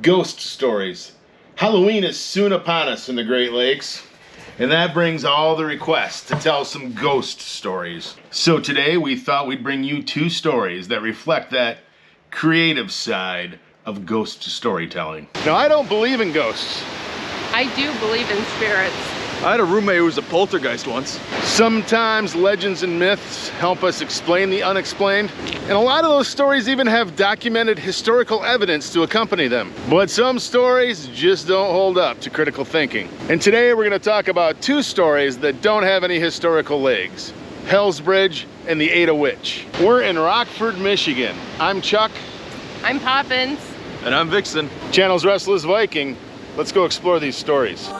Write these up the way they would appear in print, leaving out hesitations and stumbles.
Ghost stories. Halloween is soon upon us in the Great Lakes, and that brings all the requests to tell some ghost stories. So today we thought we'd bring you two stories that reflect that creative side of ghost storytelling. Now, I don't believe in ghosts. I do believe in spirits. I had a roommate who was a poltergeist once. Sometimes legends and myths help us explain the unexplained, and a lot of those stories even have documented historical evidence to accompany them. But some stories just don't hold up to critical thinking. And today we're going to talk about two stories that don't have any historical legs: Hell's Bridge and the Ada Witch. We're in Rockford, Michigan. I'm Chuck. I'm Poppins. And I'm Vixen. Channel's Restless, Viking. Let's go explore these stories.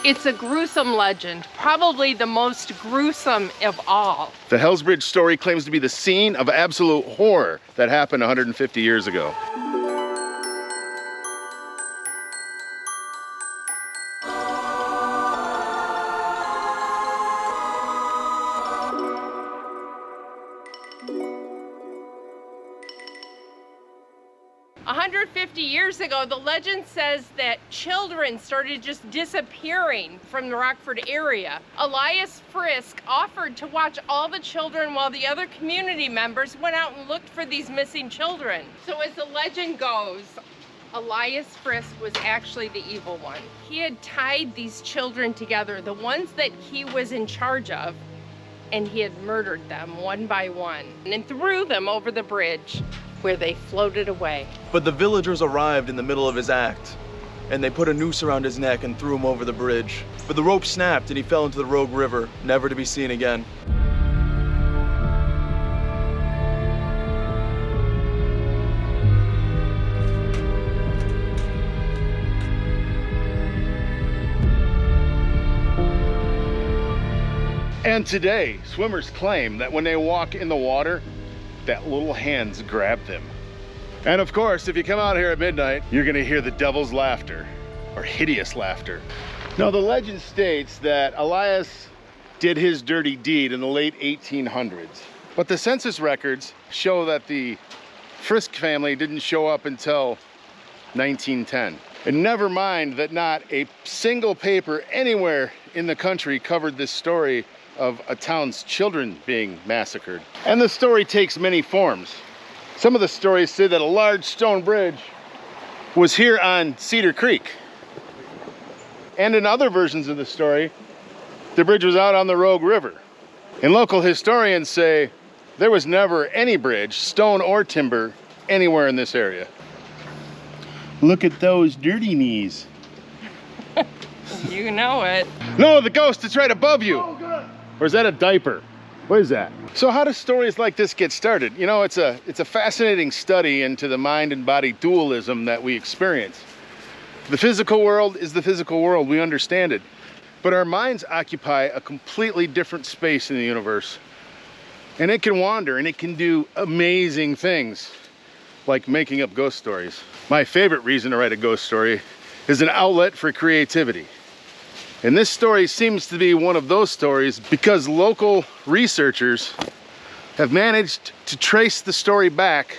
It's a gruesome legend, probably the most gruesome of all. The Hell's Bridge story claims to be the scene of absolute horror that happened 150 years ago. Years ago, the legend says that children started just disappearing from the Rockford area. Elias Frisk offered to watch all the children while the other community members went out and looked for these missing children. So as the legend goes, Elias Frisk was actually the evil one. He had tied these children together, the ones that he was in charge of, and he had murdered them one by one and threw them over the bridge, where they floated away. But the villagers arrived in the middle of his act, and they put a noose around his neck and threw him over the bridge. But the rope snapped and he fell into the Rogue River, never to be seen again. And today, swimmers claim that when they walk in the water, that little hands grab them. And of course, if you come out here at midnight, you're gonna hear the devil's laughter, or hideous laughter. Now, the legend states that Elias did his dirty deed in the late 1800s, but the census records show that the Frisk family didn't show up until 1910. And never mind that not a single paper anywhere in the country covered this story of a town's children being massacred. And the story takes many forms. Some of the stories say that a large stone bridge was here on Cedar Creek. And in other versions of the story, the bridge was out on the Rogue River. And local historians say there was never any bridge, stone or timber, anywhere in this area. Look at those dirty knees. You know it. No, the ghost is right above you. Oh, God. Or is that a diaper? What is that? So how do stories like this get started? You know, it's a fascinating study into the mind and body dualism that we experience. The physical world is the physical world, we understand it. But our minds occupy a completely different space in the universe. And it can wander and it can do amazing things, like making up ghost stories. My favorite reason to write a ghost story is an outlet for creativity. And this story seems to be one of those stories because local researchers have managed to trace the story back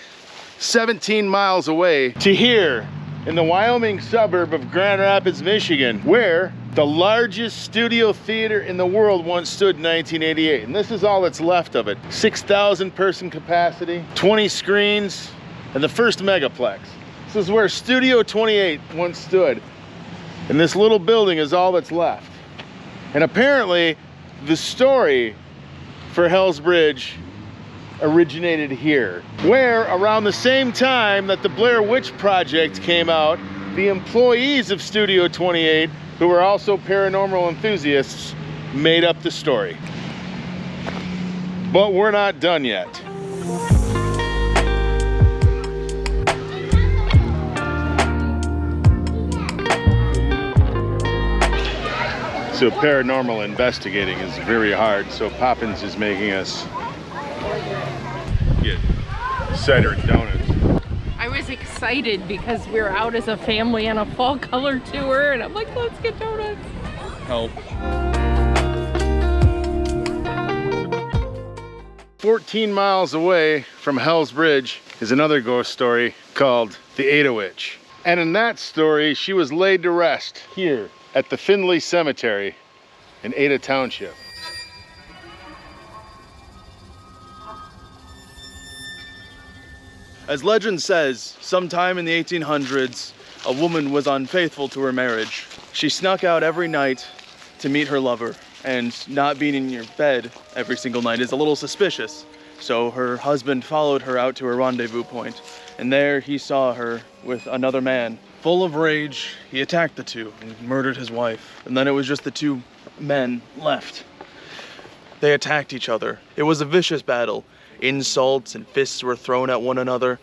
17 miles away to here in the Wyoming suburb of Grand Rapids, Michigan, where the largest studio theater in the world once stood in 1988. And this is all that's left of it. 6,000 person capacity, 20 screens, and the first megaplex. This is where Studio 28 once stood. And this little building is all that's left. And apparently, the story for Hell's Bridge originated here, where around the same time that the Blair Witch Project came out, the employees of Studio 28, who were also paranormal enthusiasts, made up the story. But we're not done yet. So paranormal investigating is very hard, so Poppins is making us get cider and donuts. I was excited because we were out as a family on a fall color tour, and I'm like, let's get donuts. Help. 14 miles away from Hell's Bridge is another ghost story called the Ada Witch. And in that story, she was laid to rest here at the Findlay Cemetery in Ada Township. As legend says, sometime in the 1800s, a woman was unfaithful to her marriage. She snuck out every night to meet her lover, and not being in your bed every single night is a little suspicious. So her husband followed her out to her rendezvous point, and there he saw her with another man. Full of rage, he attacked the two and murdered his wife. And then it was just the two men left. They attacked each other. It was a vicious battle. Insults and fists were thrown at one another.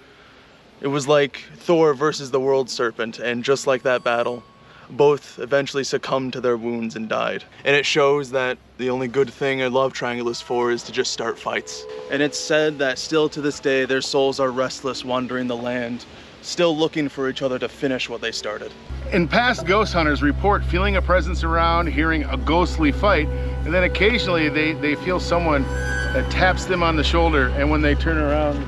It was like Thor versus the world serpent, and just like that battle, both eventually succumbed to their wounds and died. And it shows that the only good thing a love triangle is for is to just start fights. And it's said that still to this day, their souls are restless, wandering the land, still looking for each other to finish what they started. In past, ghost hunters report feeling a presence around, hearing a ghostly fight, and then occasionally they feel someone that taps them on the shoulder, and when they turn around,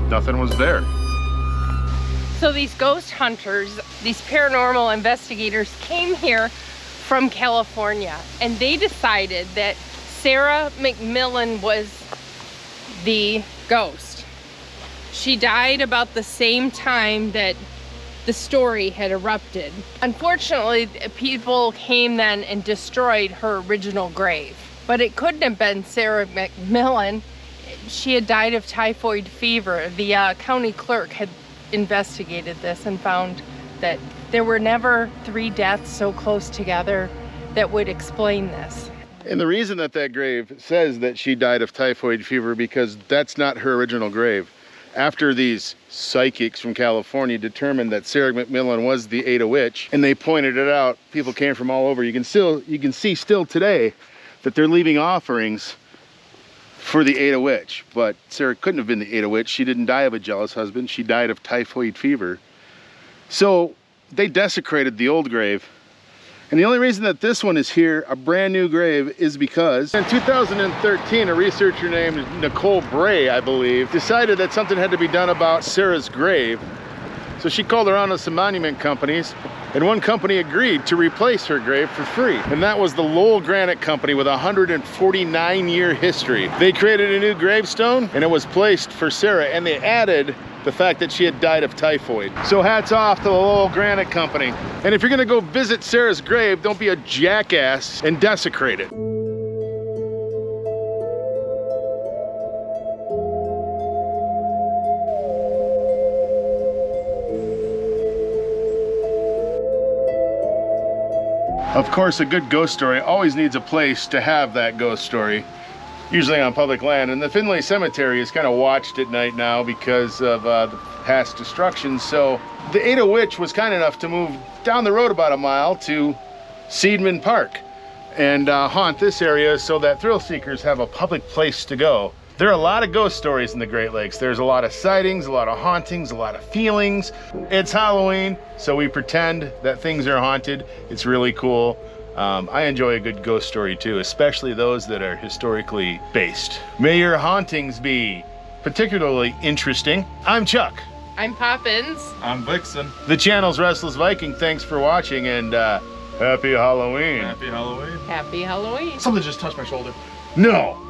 nothing was there. So these ghost hunters, these paranormal investigators came here from California, and they decided that Sarah McMillan was the ghost. She died about the same time that the story had erupted. Unfortunately, people came then and destroyed her original grave. But it couldn't have been Sarah McMillan. She had died of typhoid fever. The county clerk had investigated this and found that there were never 3 deaths so close together that would explain this. And the reason that that grave says that she died of typhoid fever, because that's not her original grave. After these psychics from California determined that Sarah McMillan was the Ada Witch, and they pointed it out, people came from all over. You can see still today that they're leaving offerings for the Ada Witch. But Sarah couldn't have been the Ada Witch. She didn't die of a jealous husband. She died of typhoid fever. So they desecrated the old grave. And the only reason that this one is here, a brand new grave, is because in 2013, a researcher named Nicole Bray, I believe, decided that something had to be done about Sarah's grave. So she called around to some monument companies, and one company agreed to replace her grave for free. And that was the Lowell Granite Company, with a 149-year history. They created a new gravestone, and it was placed for Sarah, and they added the fact that she had died of typhoid. So hats off to the Lowell Granite Company. And if you're gonna go visit Sarah's grave, don't be a jackass and desecrate it. Of course, a good ghost story always needs a place to have that ghost story, usually on public land. And the Findlay Cemetery is kind of watched at night now because of the past destruction. So the Ada Witch was kind enough to move down the road about a mile to Seidman Park and haunt this area so that thrill seekers have a public place to go. There are a lot of ghost stories in the Great Lakes. There's a lot of sightings, a lot of hauntings, a lot of feelings. It's Halloween, so we pretend that things are haunted. It's really cool. I enjoy a good ghost story too, especially those that are historically based. May your hauntings be particularly interesting. I'm Chuck. I'm Poppins. I'm Vixen. The channel's Restless Viking. Thanks for watching, and happy Halloween. Happy Halloween. Happy Halloween. Something just touched my shoulder. No.